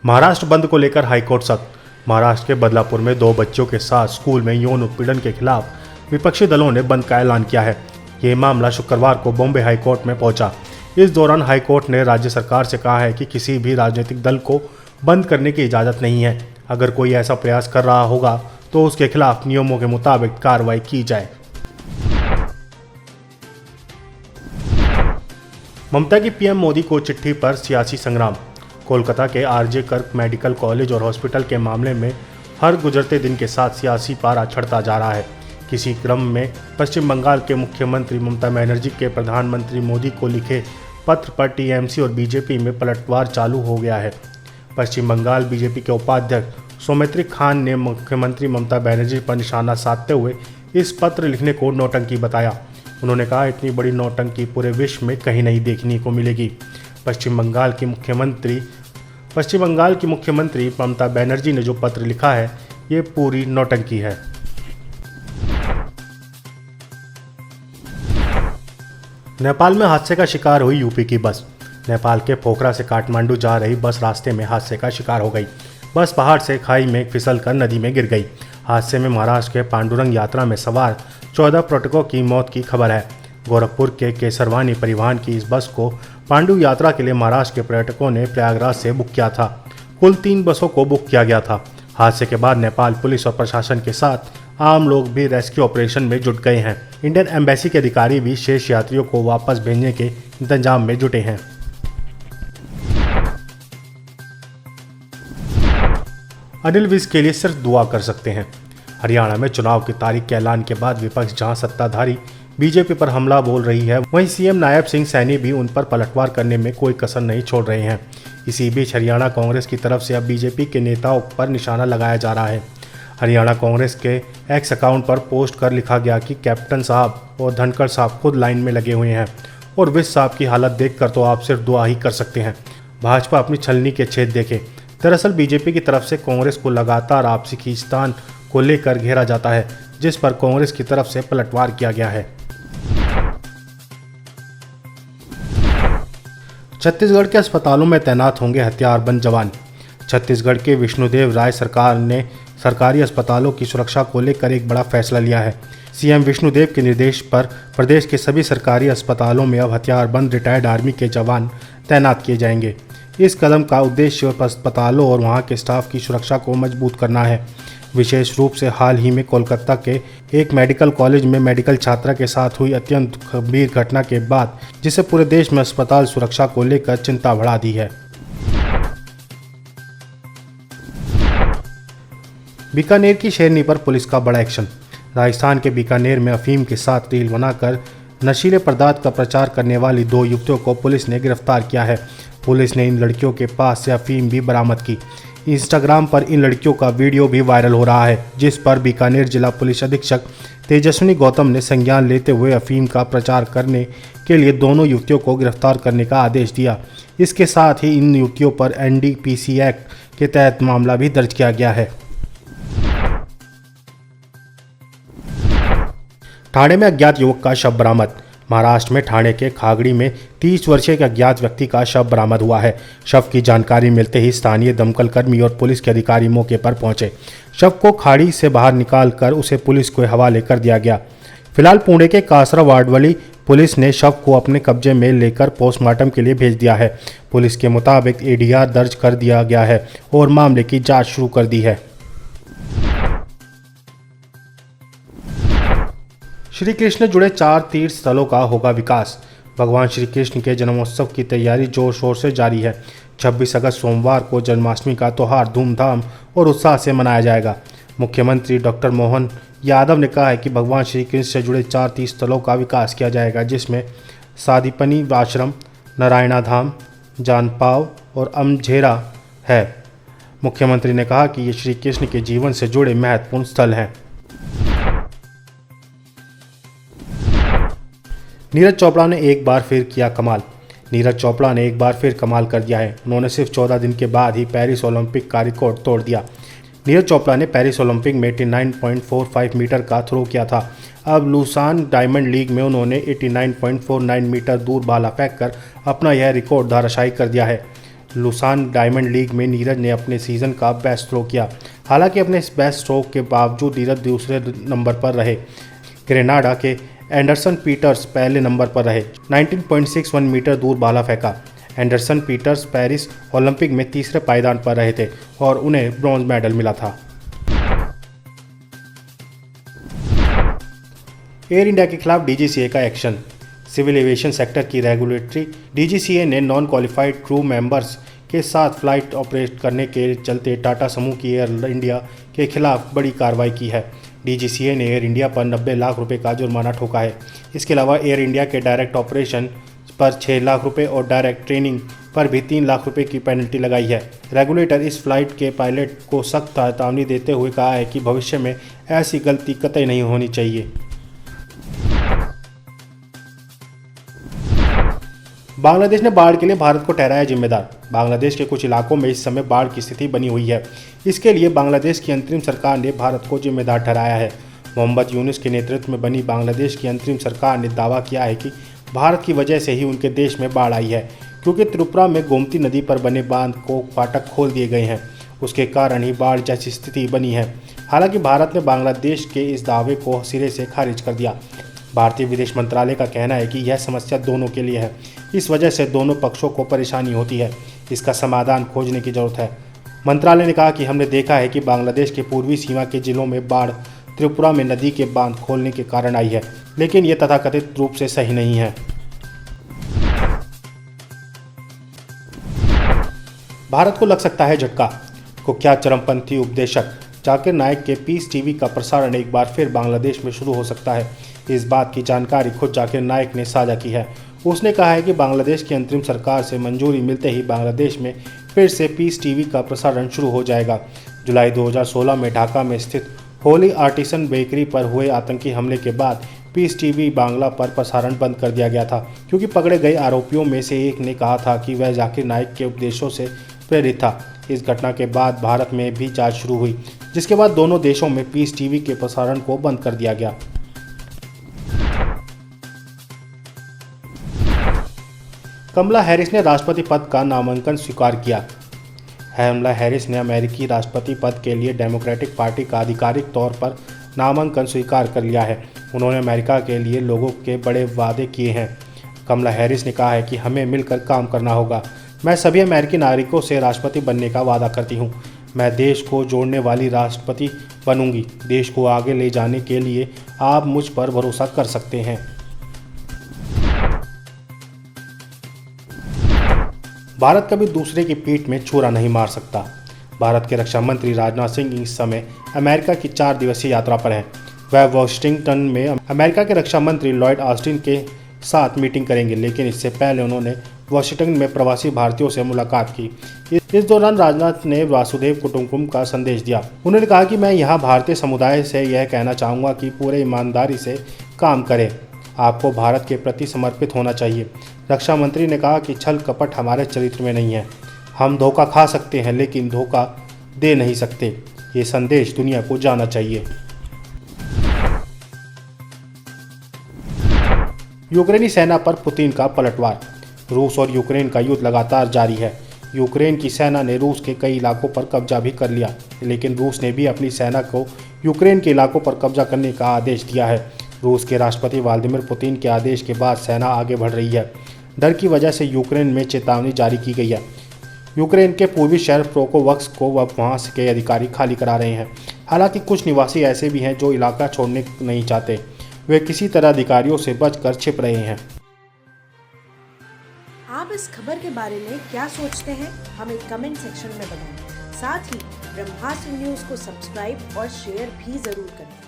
महाराष्ट्र बंद को लेकर हाईकोर्ट सख्त। महाराष्ट्र के बदलापुर में 2 बच्चों के साथ स्कूल में यौन उत्पीड़न के खिलाफ विपक्षी दलों ने बंद का ऐलान किया है। ये मामला शुक्रवार को बॉम्बे हाईकोर्ट में पहुंचा। इस दौरान हाईकोर्ट ने राज्य सरकार से कहा है कि किसी भी राजनीतिक दल को बंद करने की इजाज़त नहीं है। अगर कोई ऐसा प्रयास कर रहा होगा तो उसके खिलाफ नियमों के मुताबिक कार्रवाई की जाए। ममता की पीएम मोदी को चिट्ठी पर सियासी संग्राम। कोलकाता के आरजे कर्क मेडिकल कॉलेज और हॉस्पिटल के मामले में हर गुजरते दिन के साथ सियासी पारा चढ़ता जा रहा है। किसी क्रम में पश्चिम बंगाल के मुख्यमंत्री ममता बनर्जी के प्रधानमंत्री मोदी को लिखे पत्र पर टीएमसी और बीजेपी में पलटवार चालू हो गया है। पश्चिम बंगाल बीजेपी के उपाध्यक्ष सौमित्री खान ने मुख्यमंत्री ममता बनर्जी पर निशाना साधते हुए इस पत्र लिखने को नौटंकी बताया। उन्होंने कहा, इतनी बड़ी नौटंकी पूरे विश्व में कहीं नहीं देखने को मिलेगी। पश्चिम बंगाल की मुख्यमंत्री ममता बनर्जी ने जो पत्र लिखा है ये पूरी नौटंकी है। नेपाल में हादसे का शिकार हुई यूपी की बस। नेपाल के पोखरा से काठमांडू जा रही बस रास्ते में हादसे का शिकार हो गई। बस पहाड़ से खाई में फिसलकर नदी में गिर गई। हादसे में महाराष्ट्र के पांडुरंग यात्रा में सवार 14 पर्यटकों की मौत की खबर है। गोरखपुर के केसरवानी परिवहन की इस बस को पांडु यात्रा के लिए महाराष्ट्र के पर्यटकों ने प्रयागराज से बुक किया था। कुल 3 बसों को बुक किया गया था। हादसे के बाद नेपाल पुलिस और प्रशासन के साथ आम लोग भी रेस्क्यू ऑपरेशन में जुट गए हैं। इंडियन एम्बेसी के अधिकारी भी शेष यात्रियों को वापस भेजने के इंतजाम में जुटे हैं। अनिल विज के लिए सिर्फ दुआ कर सकते हैं। हरियाणा में चुनाव की तारीख के ऐलान के बाद विपक्ष जहां सत्ताधारी बीजेपी पर हमला बोल रही है, वहीं सीएम नायब सिंह सैनी भी उन पर पलटवार करने में कोई कसर नहीं छोड़ रहे हैं। इसी बीच हरियाणा कांग्रेस की तरफ से अब बीजेपी के नेताओं पर निशाना लगाया जा रहा है। हरियाणा कांग्रेस के एक्स अकाउंट पर पोस्ट कर लिखा गया कि कैप्टन साहब और धनखड़ साहब खुद लाइन में लगे हुए हैं और विज साहब की हालत देखकर तो आप सिर्फ दुआ ही कर सकते हैं। भाजपा अपनी छलनी के छेद देखे। दरअसल बीजेपी की तरफ से कांग्रेस को लगातार आपसी खींचतान को लेकर घेरा जाता है, जिस पर कांग्रेस की तरफ से पलटवार किया गया है। छत्तीसगढ़ के अस्पतालों में तैनात होंगे हथियारबंद जवान। छत्तीसगढ़ के विष्णुदेव राय सरकार ने सरकारी अस्पतालों की सुरक्षा को लेकर एक बड़ा फैसला लिया है। सीएम विष्णुदेव के निर्देश पर प्रदेश के सभी सरकारी अस्पतालों में अब हथियारबंद रिटायर्ड आर्मी के जवान तैनात किए जाएंगे। इस कदम का उद्देश्य अस्पतालों और वहां के स्टाफ की सुरक्षा को मजबूत करना है। विशेष रूप से हाल ही में कोलकाता के एक मेडिकल कॉलेज में मेडिकल छात्रा के साथ हुई अत्यंत गंभीर घटना के बाद, जिसे पूरे देश में अस्पताल सुरक्षा को लेकर चिंता बढ़ा दी है। बीकानेर की शेरनी पर पुलिस का बड़ा एक्शन। राजस्थान के बीकानेर में अफीम के साथ रील बनाकर नशीले पदार्थ का प्रचार करने वाली 2 युवतियों को पुलिस ने गिरफ्तार किया है। पुलिस ने इन लड़कियों के पास से अफीम भी बरामद की। इंस्टाग्राम पर इन लड़कियों का वीडियो भी वायरल हो रहा है, जिस पर बीकानेर जिला पुलिस अधीक्षक तेजस्विनी गौतम ने संज्ञान लेते हुए अफीम का प्रचार करने के लिए दोनों युवतियों को गिरफ्तार करने का आदेश दिया। इसके साथ ही इन युवतियों पर एनडीपीसी एक्ट के तहत मामला भी दर्ज किया गया है। ठाणे में अज्ञात युवक का शव बरामद। महाराष्ट्र में ठाणे के खागड़ी में 30 वर्षीय एक अज्ञात व्यक्ति का शव बरामद हुआ है। शव की जानकारी मिलते ही स्थानीय दमकल कर्मी और पुलिस के अधिकारी मौके पर पहुंचे। शव को खाड़ी से बाहर निकालकर उसे पुलिस के हवाले कर दिया गया। फिलहाल पुणे के कासरा वार्डवली पुलिस ने शव को अपने कब्जे में लेकर पोस्टमार्टम के लिए भेज दिया है। पुलिस के मुताबिक एडीआर दर्ज कर दिया गया है और मामले की जाँच शुरू कर दी है। श्री कृष्ण जुड़े 4 तीर्थ स्थलों का होगा विकास। भगवान श्री कृष्ण के जन्मोत्सव की तैयारी जोर शोर से जारी है। 26 अगस्त सोमवार को जन्माष्टमी का त्यौहार धूमधाम और उत्साह से मनाया जाएगा। मुख्यमंत्री डॉक्टर मोहन यादव ने कहा है कि भगवान श्री कृष्ण से जुड़े 4 तीर्थ स्थलों का विकास किया जाएगा, जिसमें सादीपनी आश्रम, नारायणा धाम, जानपाव और अमझेरा है। मुख्यमंत्री ने कहा कि ये श्री कृष्ण के जीवन से जुड़े महत्वपूर्ण स्थल हैं। नीरज चोपड़ा ने एक बार फिर किया कमाल। नीरज चोपड़ा ने एक बार फिर कमाल कर दिया है। उन्होंने सिर्फ 14 दिन के बाद ही पेरिस ओलंपिक का रिकॉर्ड तोड़ दिया। नीरज चोपड़ा ने पेरिस ओलंपिक में 89.45 मीटर का थ्रो किया था। अब लूसान डायमंड लीग में उन्होंने 89.49 मीटर दूर भाला फेंककर अपना यह रिकॉर्ड धराशायी कर दिया है। लुसान डायमंड लीग में नीरज ने अपने सीज़न का बेस्ट थ्रो किया। हालांकि अपने इस बेस्ट थ्रो के बावजूद नीरज दूसरे नंबर पर रहे। ग्रेनाडा के एंडरसन पीटर्स पहले नंबर पर रहे। 19.61 मीटर दूर भाला फेंका। एंडरसन पीटर्स पेरिस ओलंपिक में तीसरे पायदान पर रहे थे और उन्हें ब्रॉन्ज मेडल मिला था। एयर इंडिया के खिलाफ डीजीसीए का एक्शन। सिविल एविएशन सेक्टर की रेगुलेटरी डीजीसीए ने नॉन क्वालिफाइड क्रू मेंबर्स के साथ फ्लाइट ऑपरेट करने के चलते टाटा समूह की एयर इंडिया के खिलाफ बड़ी कार्रवाई की है। डीजीसीए ने एयर इंडिया पर 90 लाख रुपए का जुर्माना ठोका है। इसके अलावा एयर इंडिया के डायरेक्ट ऑपरेशन पर 6 लाख रुपए और डायरेक्ट ट्रेनिंग पर भी 3 लाख रुपए की पेनल्टी लगाई है। रेगुलेटर इस फ्लाइट के पायलट को सख्त चेतावनी देते हुए कहा है कि भविष्य में ऐसी गलती कतई नहीं होनी चाहिए। बांग्लादेश ने बाढ़ के लिए भारत को ठहराया जिम्मेदार। बांग्लादेश के कुछ इलाकों में इस समय बाढ़ की स्थिति बनी हुई है। इसके लिए बांग्लादेश की अंतरिम सरकार ने भारत को जिम्मेदार ठहराया है। मोहम्मद यूनुस के नेतृत्व में बनी बांग्लादेश की अंतरिम सरकार ने दावा किया है कि भारत की वजह से ही उनके देश में बाढ़ आई है, क्योंकि त्रिपुरा में गोमती नदी पर बने बांध को फाटक खोल दिए गए हैं। उसके कारण ही बाढ़ जैसी स्थिति बनी है। हालांकि भारत ने बांग्लादेश के इस दावे को सिरे से खारिज कर दिया। भारतीय विदेश मंत्रालय का कहना है कि यह समस्या दोनों के लिए है। इस वजह से दोनों पक्षों को परेशानी होती है। इसका समाधान खोजने की जरूरत है। मंत्रालय ने कहा कि हमने देखा है कि बांग्लादेश के पूर्वी सीमा के जिलों में बाढ़ त्रिपुरा में नदी के बांध खोलने के कारण आई है, लेकिन ये तथाकथित रूप से सही नहीं है। भारत को लग सकता है झटका। कुख्यात चरमपंथी उपदेशक जाकिर नाइक के पीस टीवी का प्रसारण एक बार फिर बांग्लादेश में शुरू हो सकता है। इस बात की जानकारी खुद जाकिर नाइक ने साझा की है। उसने कहा है कि बांग्लादेश की अंतरिम सरकार से मंजूरी मिलते ही बांग्लादेश में फिर से पीस टीवी का प्रसारण शुरू हो जाएगा। जुलाई 2016 में ढाका में स्थित होली आर्टिसन बेकरी पर हुए आतंकी हमले के बाद पीस टीवी बांग्ला पर प्रसारण बंद कर दिया गया था, क्योंकि पकड़े गए आरोपियों में से एक ने कहा था कि वह जाकिर नाइक के उपदेशों से प्रेरित था। इस घटना के बाद भारत में भी जांच शुरू हुई, जिसके बाद दोनों देशों में पीस टीवी के प्रसारण को बंद कर दिया गया। कमला हैरिस ने राष्ट्रपति पद का नामांकन स्वीकार किया। कमला हैरिस ने अमेरिकी राष्ट्रपति पद के लिए डेमोक्रेटिक पार्टी का आधिकारिक तौर पर नामांकन स्वीकार कर लिया है। उन्होंने अमेरिका के लिए लोगों के बड़े वादे किए हैं। कमला हैरिस ने कहा है कि हमें मिलकर काम करना होगा। मैं सभी अमेरिकी नागरिकों से राष्ट्रपति बनने का वादा करती हूँ। मैं देश को जोड़ने वाली राष्ट्रपति बनूंगी। देश को आगे ले जाने के लिए आप मुझ पर भरोसा कर सकते हैं। भारत कभी दूसरे की पीठ में छुरा नहीं मार सकता। भारत के रक्षा मंत्री राजनाथ सिंह इस समय अमेरिका की 4 दिवसीय यात्रा पर हैं। वह वाशिंगटन में अमेरिका के रक्षा मंत्री लॉयड ऑस्टिन के साथ मीटिंग करेंगे, लेकिन इससे पहले उन्होंने वाशिंगटन में प्रवासी भारतीयों से मुलाकात की। इस दौरान राजनाथ ने वासुदेव कुटुंबकम का संदेश दिया। उन्होंने कहा कि मैं यहाँ भारतीय समुदाय से यह कहना चाहूँगा कि पूरे ईमानदारी से काम करें। आपको भारत के प्रति समर्पित होना चाहिए। रक्षा मंत्री ने कहा कि छल कपट हमारे चरित्र में नहीं है। हम धोखा खा सकते हैं, लेकिन धोखा दे नहीं सकते। ये संदेश दुनिया को जाना चाहिए। यूक्रेनी सेना पर पुतिन का पलटवार। रूस और यूक्रेन का युद्ध लगातार जारी है। यूक्रेन की सेना ने रूस के कई इलाकों पर कब्जा भी कर लिया, लेकिन रूस ने भी अपनी सेना को यूक्रेन के इलाकों पर कब्जा करने का आदेश दिया है। रूस के राष्ट्रपति व्लादिमीर पुतिन के आदेश के बाद सेना आगे बढ़ रही है। डर की वजह से यूक्रेन में चेतावनी जारी की गई है। यूक्रेन के पूर्वी शहर पोक्रोवस्क को अब वहां के अधिकारी खाली करा रहे हैं। हालांकि कुछ निवासी ऐसे भी हैं जो इलाका छोड़ने नहीं चाहते। वे किसी तरह अधिकारियों से बचकर छिप रहे हैं। आप इस खबर के बारे में क्या सोचते हैं, हमें कमेंट सेक्शन में बताएं। साथ ही ब्रह्मास्त्र न्यूज को सब्सक्राइब और शेयर भी जरूर करें।